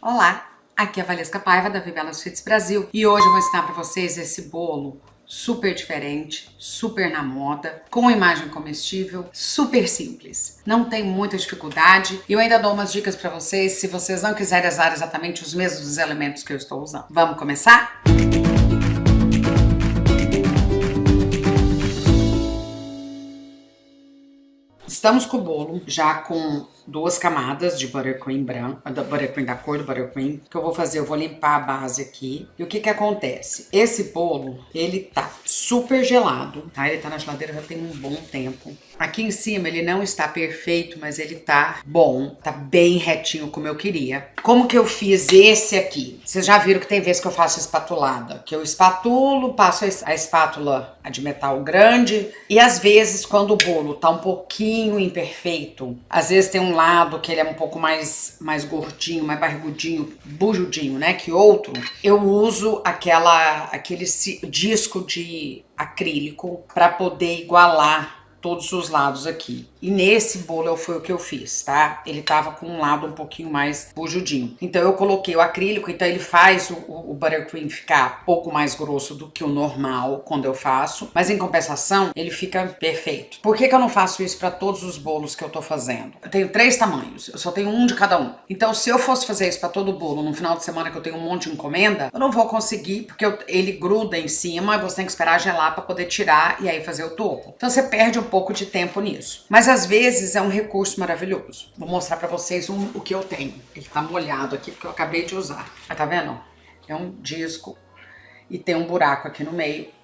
Olá, aqui é a Valesca Paiva da Vivela Sweets Brasil e hoje eu vou ensinar para vocês esse bolo super diferente, super na moda, com imagem comestível, super simples. Não tem muita dificuldade e eu ainda dou umas dicas para vocês se vocês não quiserem usar exatamente os mesmos elementos que eu estou usando. Vamos começar? Estamos com o bolo já com 2 camadas de buttercream branco, buttercream da cor do buttercream. O que eu vou fazer? Eu vou limpar a base aqui. E o que que acontece? Esse bolo, ele tá super gelado, tá? Ele tá na geladeira já tem um bom tempo. Aqui em cima ele não está perfeito, mas ele tá bom, tá bem retinho como eu queria. Como que eu fiz esse aqui? Vocês já viram que tem vezes que eu faço espatulada, que eu espatulo, passo a espátula de metal grande, e às vezes quando o bolo tá um pouquinho imperfeito, às vezes tem um lado que ele é um pouco mais gordinho, mais barrigudinho, bujudinho, né, que outro, eu uso aquele disco de acrílico para poder igualar todos os lados aqui. E nesse bolo foi o que eu fiz, tá? Ele tava com um lado um pouquinho mais bujudinho. Então eu coloquei o acrílico, então ele faz o buttercream ficar um pouco mais grosso do que o normal quando eu faço, mas em compensação ele fica perfeito. Por que que eu não faço isso para todos os bolos que eu tô fazendo? Eu tenho 3 tamanhos, eu só tenho um de cada um. Então se eu fosse fazer isso para todo o bolo no final de semana que eu tenho um monte de encomenda, eu não vou conseguir, porque ele gruda em cima e você tem que esperar gelar para poder tirar e aí fazer o topo. Então você perde um pouco de tempo nisso. Mas às vezes é um recurso maravilhoso. Vou mostrar pra vocês o que eu tenho. Ele tá molhado aqui porque eu acabei de usar. Tá vendo? É um disco e tem um buraco aqui no meio.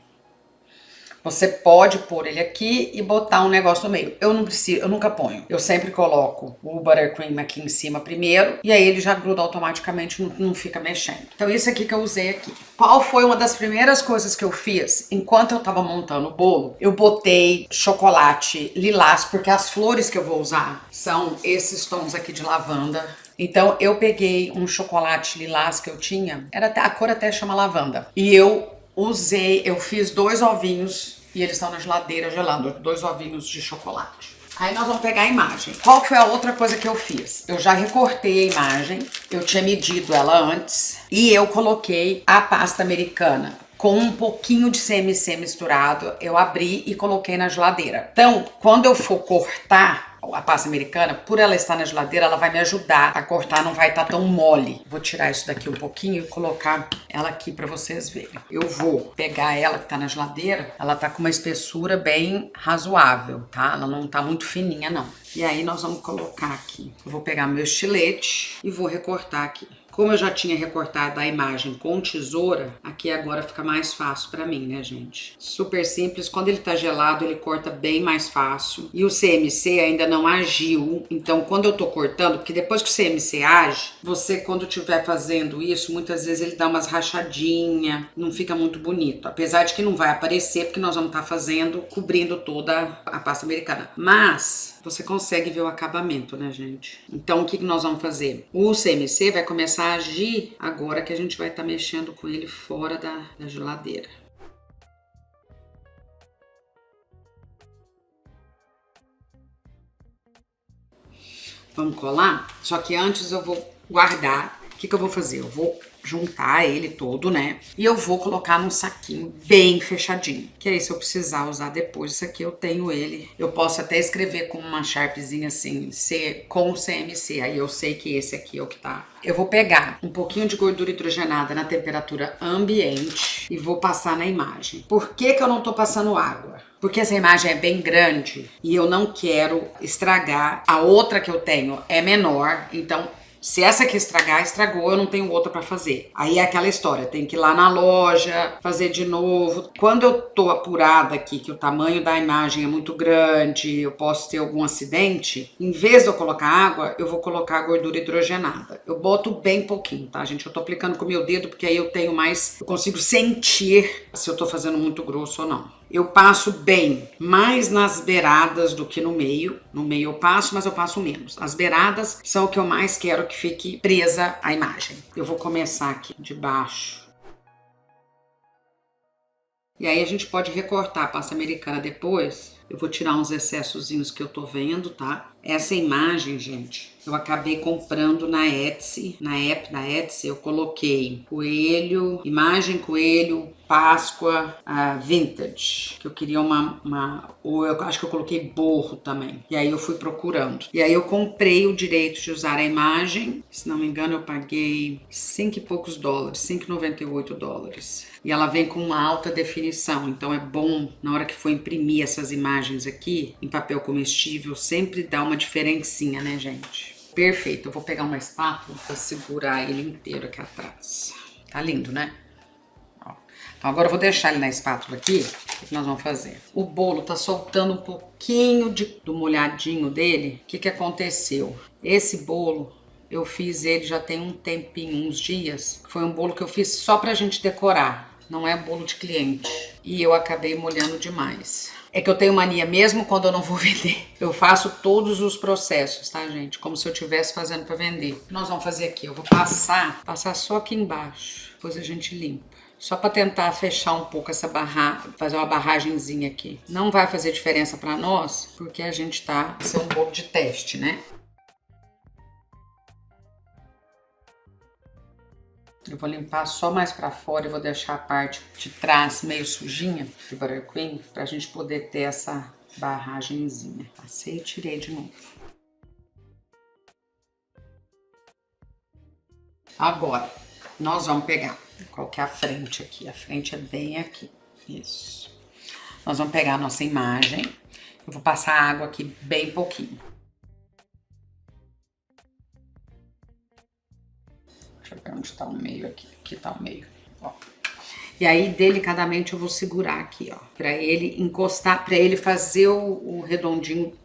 Você pode pôr ele aqui e botar um negócio no meio. Eu não preciso, eu nunca ponho. Eu sempre coloco o buttercream aqui em cima primeiro e aí ele já gruda automaticamente, não fica mexendo. Então isso aqui que eu usei aqui. Qual foi uma das primeiras coisas que eu fiz enquanto eu tava montando o bolo? Eu botei chocolate lilás, porque as flores que eu vou usar são esses tons aqui de lavanda. Então eu peguei um chocolate lilás que eu tinha, a cor até chama lavanda. E eu fiz 2 ovinhos e eles estão na geladeira gelando, 2 ovinhos de chocolate. Aí nós vamos pegar a imagem. Qual foi a outra coisa que eu fiz? Eu já recortei a imagem, eu tinha medido ela antes e eu coloquei a pasta americana com um pouquinho de CMC misturado, eu abri e coloquei na geladeira. Então, quando eu for cortar a pasta americana, por ela estar na geladeira, ela vai me ajudar a cortar, não vai estar tão mole. Vou tirar isso daqui um pouquinho e colocar ela aqui pra vocês verem. Eu vou pegar ela que tá na geladeira, ela tá com uma espessura bem razoável, tá? Ela não tá muito fininha, não. E aí nós vamos colocar aqui. Eu vou pegar meu estilete e vou recortar aqui. Como eu já tinha recortado a imagem com tesoura, aqui agora fica mais fácil pra mim, né, gente? Super simples. Quando ele tá gelado, ele corta bem mais fácil. E o CMC ainda não agiu. Então, quando eu tô cortando, porque depois que o CMC age, você, quando estiver fazendo isso, muitas vezes ele dá umas rachadinhas, não fica muito bonito. Apesar de que não vai aparecer, porque nós vamos estar fazendo, cobrindo toda a pasta americana. Mas você consegue ver o acabamento, né, gente? Então, o que nós vamos fazer? O CMC vai começar a agir agora que a gente vai estar mexendo com ele fora da geladeira. Vamos colar? Só que antes eu vou guardar. O que eu vou fazer? Eu vou juntar ele todo, né? E eu vou colocar num saquinho bem fechadinho. Que aí, se eu precisar usar depois, isso aqui eu tenho ele. Eu posso até escrever com uma sharpzinha assim, com o CMC. Aí eu sei que esse aqui é o que tá. Eu vou pegar um pouquinho de gordura hidrogenada na temperatura ambiente e vou passar na imagem. Por que que eu não tô passando água? Porque essa imagem é bem grande e eu não quero estragar. A outra que eu tenho é menor, então se essa aqui estragar, estragou, eu não tenho outra pra fazer. Aí é aquela história, tem que ir lá na loja, fazer de novo. Quando eu tô apurada aqui, que o tamanho da imagem é muito grande, eu posso ter algum acidente, em vez de eu colocar água, eu vou colocar a gordura hidrogenada. Eu boto bem pouquinho, tá, gente? Eu tô aplicando com o meu dedo, porque aí eu consigo sentir se eu tô fazendo muito grosso ou não. Eu passo bem mais nas beiradas do que no meio. No meio eu passo, mas eu passo menos. As beiradas são o que eu mais quero que fique presa à imagem. Eu vou começar aqui de baixo. E aí a gente pode recortar a pasta americana depois Eu vou tirar uns excessozinhos que eu tô vendo, tá? Essa imagem, gente, eu acabei comprando na Etsy, na app da Etsy, eu coloquei coelho, imagem coelho, Páscoa, vintage, que eu queria ou eu acho que eu coloquei borro também, e aí eu fui procurando. E aí eu comprei o direito de usar a imagem, se não me engano eu paguei 5 e poucos dólares, 5,98 dólares. E ela vem com uma alta definição, então é bom, na hora que for imprimir essas imagens aqui, em papel comestível, sempre dá uma diferencinha, né, gente? Perfeito, eu vou pegar uma espátula para segurar ele inteiro aqui atrás. Tá lindo, né? Ó. Então agora eu vou deixar ele na espátula aqui. O que nós vamos fazer? O bolo tá soltando um pouquinho do molhadinho dele. O que aconteceu? Esse bolo, eu fiz ele já tem um tempinho, uns dias. Foi um bolo que eu fiz só pra gente decorar. Não é bolo de cliente. E eu acabei molhando demais. É que eu tenho mania, mesmo quando eu não vou vender, eu faço todos os processos, tá, gente? Como se eu estivesse fazendo pra vender. O que nós vamos fazer aqui? Eu vou passar só aqui embaixo. Depois a gente limpa. Só pra tentar fechar um pouco essa fazer uma barragenzinha aqui. Não vai fazer diferença pra nós, porque a gente vai ser um bolo de teste, né? Eu vou limpar só mais pra fora e vou deixar a parte de trás meio sujinha de buttercream pra gente poder ter essa barragenzinha. Passei e tirei de novo. Agora, nós vamos pegar qual que é a frente aqui. A frente é bem aqui. Isso. Nós vamos pegar a nossa imagem. Eu vou passar água aqui bem pouquinho. Deixa eu ver onde tá o meio aqui. Aqui tá o meio, ó. E aí, delicadamente, eu vou segurar aqui, ó. Pra ele encostar, pra ele fazer o redondinho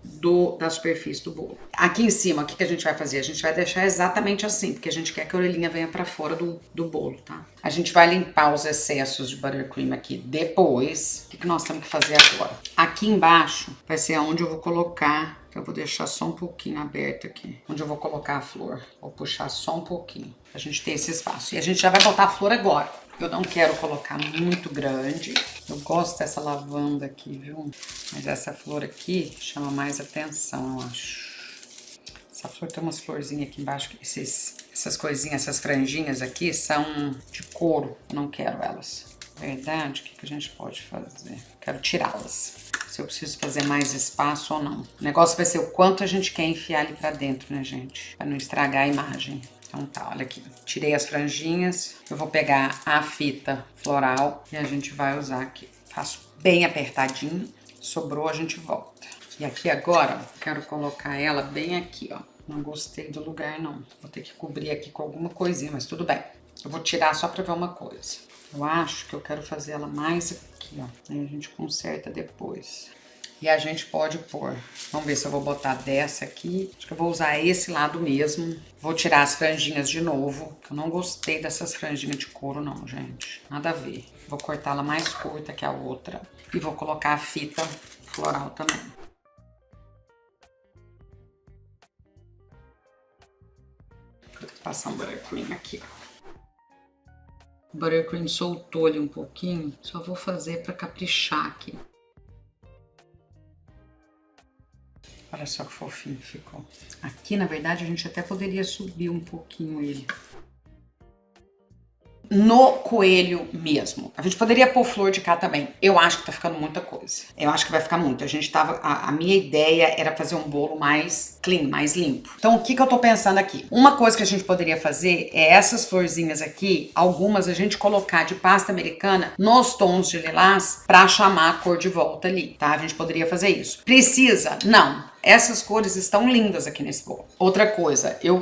da superfície do bolo. Aqui em cima, o que a gente vai fazer? A gente vai deixar exatamente assim, porque a gente quer que a orelhinha venha pra fora do bolo, tá? A gente vai limpar os excessos de buttercream aqui depois. O que nós temos que fazer agora? Aqui embaixo vai ser onde eu vou colocar. Eu vou deixar só um pouquinho aberto aqui, onde eu vou colocar a flor. Vou puxar só um pouquinho, pra gente ter esse espaço. E a gente já vai botar a flor agora. Eu não quero colocar muito grande. Eu gosto dessa lavanda aqui, viu? Mas essa flor aqui chama mais atenção, eu acho. Essa flor tem umas florzinhas aqui embaixo. Essas coisinhas, essas franjinhas aqui são de couro. Eu não quero elas. Na verdade, o que a gente pode fazer? Quero tirá-las. Se eu preciso fazer mais espaço ou não. O negócio vai ser o quanto a gente quer enfiar ali pra dentro, né, gente? Pra não estragar a imagem. Então tá, olha aqui. Tirei as franjinhas. Eu vou pegar a fita floral e a gente vai usar aqui. Faço bem apertadinho. Sobrou, a gente volta. E aqui agora, quero colocar ela bem aqui, ó. Não gostei do lugar, não. Vou ter que cobrir aqui com alguma coisinha, mas tudo bem. Eu vou tirar só pra ver uma coisa. Eu acho que eu quero fazer ela mais aqui, ó. Aí a gente conserta depois. E a gente pode pôr. Vamos ver se eu vou botar dessa aqui. Acho que eu vou usar esse lado mesmo. Vou tirar as franjinhas de novo. Eu não gostei dessas franjinhas de couro, não, gente. Nada a ver. Vou cortá-la mais curta que a outra. E vou colocar a fita floral também. Vou passar um buttercream aqui, ó. O buttercream soltou ali um pouquinho. Só vou fazer pra caprichar aqui. Olha só que fofinho ficou. Aqui, na verdade, a gente até poderia subir um pouquinho ele. No coelho mesmo. A gente poderia pôr flor de cá também. Eu acho que tá ficando muita coisa. Eu acho que vai ficar muito. A minha ideia era fazer um bolo mais clean, mais limpo. Então, o que eu tô pensando aqui? Uma coisa que a gente poderia fazer é essas florzinhas aqui, algumas a gente colocar de pasta americana nos tons de lilás pra chamar a cor de volta ali, tá? A gente poderia fazer isso. Precisa? Não. Essas cores estão lindas aqui nesse bolo. Outra coisa, eu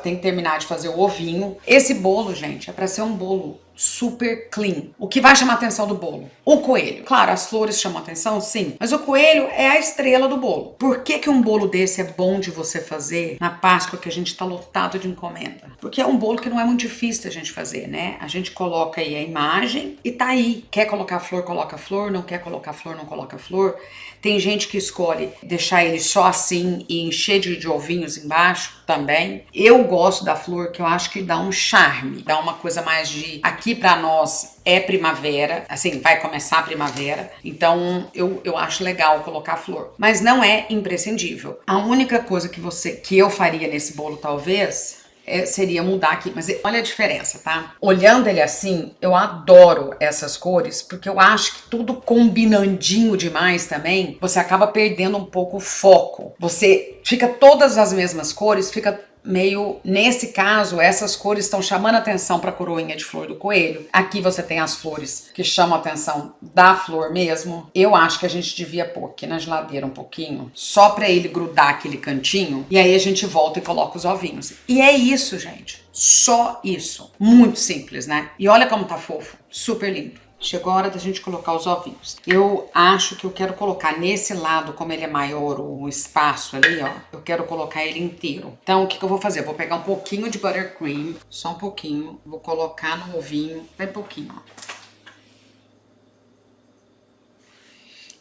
tenho que terminar de fazer o ovinho. Esse bolo, gente, é pra ser um bolo super clean. O que vai chamar a atenção do bolo? O coelho. Claro, as flores chamam a atenção, sim. Mas o coelho é a estrela do bolo. Por que um bolo desse é bom de você fazer na Páscoa, que a gente tá lotado de encomenda? Porque é um bolo que não é muito difícil a gente fazer, né? A gente coloca aí a imagem e tá aí. Quer colocar flor, coloca flor. Não quer colocar flor, não coloca flor. Tem gente que escolhe deixar ele só assim e encher de ovinhos embaixo também. Eu gosto da flor, que eu acho que dá um charme. Dá uma coisa mais de... Aqui aqui pra nós é primavera, assim, vai começar a primavera, então eu acho legal colocar flor, mas não é imprescindível. A única coisa que eu faria nesse bolo, talvez, seria mudar aqui, mas olha a diferença, tá? Olhando ele assim, eu adoro essas cores, porque eu acho que tudo combinandinho demais também, você acaba perdendo um pouco o foco. Você fica todas as mesmas cores, fica meio, nesse caso, essas cores estão chamando atenção para a coroinha de flor do coelho. Aqui você tem as flores que chamam a atenção da flor mesmo. Eu acho que a gente devia pôr aqui na geladeira um pouquinho, só para ele grudar aquele cantinho, e aí a gente volta e coloca os ovinhos. E é isso, gente. Só isso. Muito simples, né? E olha como tá fofo. Super lindo. Chegou a hora da gente colocar os ovinhos. Eu acho que eu quero colocar nesse lado, como ele é maior, o espaço ali, ó, eu quero colocar ele inteiro. Então, o que eu vou fazer? Eu vou pegar um pouquinho de buttercream, só um pouquinho, vou colocar no ovinho, bem pouquinho, ó.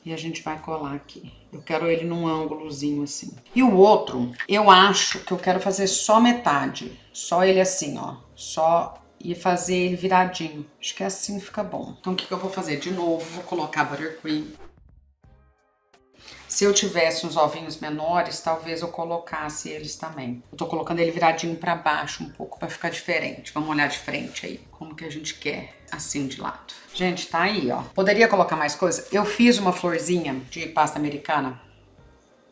E a gente vai colar aqui. Eu quero ele num ângulozinho assim. E o outro, eu acho que eu quero fazer só metade. Só ele assim, ó. Só... e fazer ele viradinho. Acho que assim fica bom. Então o que eu vou fazer? De novo, vou colocar buttercream. Se eu tivesse uns ovinhos menores, talvez eu colocasse eles também. Eu tô colocando ele viradinho pra baixo um pouco, pra ficar diferente. Vamos olhar de frente aí, como que a gente quer, assim de lado. Gente, tá aí, ó. Poderia colocar mais coisa? Eu fiz uma florzinha de pasta americana,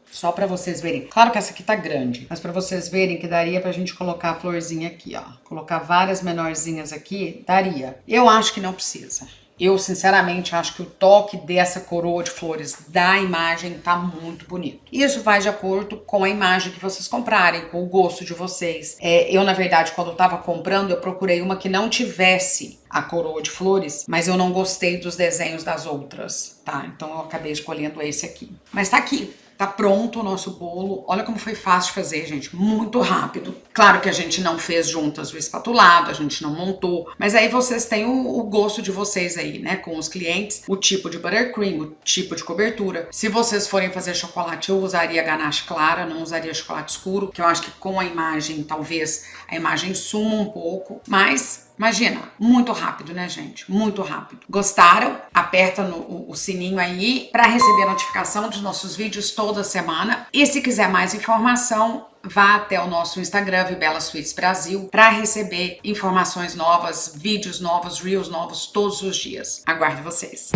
só pra vocês verem. Claro que essa aqui tá grande, mas pra vocês verem que daria pra gente colocar a florzinha aqui, ó. Colocar várias menorzinhas aqui, daria. Eu acho que não precisa. Eu, sinceramente, acho que o toque dessa coroa de flores da imagem tá muito bonito. Isso vai de acordo com a imagem que vocês comprarem, com o gosto de vocês. Eu, na verdade, quando eu tava comprando, eu procurei uma que não tivesse a coroa de flores, mas eu não gostei dos desenhos das outras, tá? Então eu acabei escolhendo esse aqui. Mas tá aqui. Tá pronto o nosso bolo. Olha como foi fácil de fazer, gente. Muito rápido. Claro que a gente não fez juntas o espatulado, a gente não montou. Mas aí vocês têm o gosto de vocês aí, né? Com os clientes. O tipo de buttercream, o tipo de cobertura. Se vocês forem fazer chocolate, eu usaria ganache clara, não usaria chocolate escuro. Que eu acho que com a imagem, talvez a imagem suma um pouco. Mas... imagina, muito rápido, né, gente? Muito rápido. Gostaram? Aperta o sininho aí para receber a notificação dos nossos vídeos toda semana. E se quiser mais informação, vá até o nosso Instagram, Vibela Sweets Brasil, para receber informações novas, vídeos novos, reels novos todos os dias. Aguardo vocês.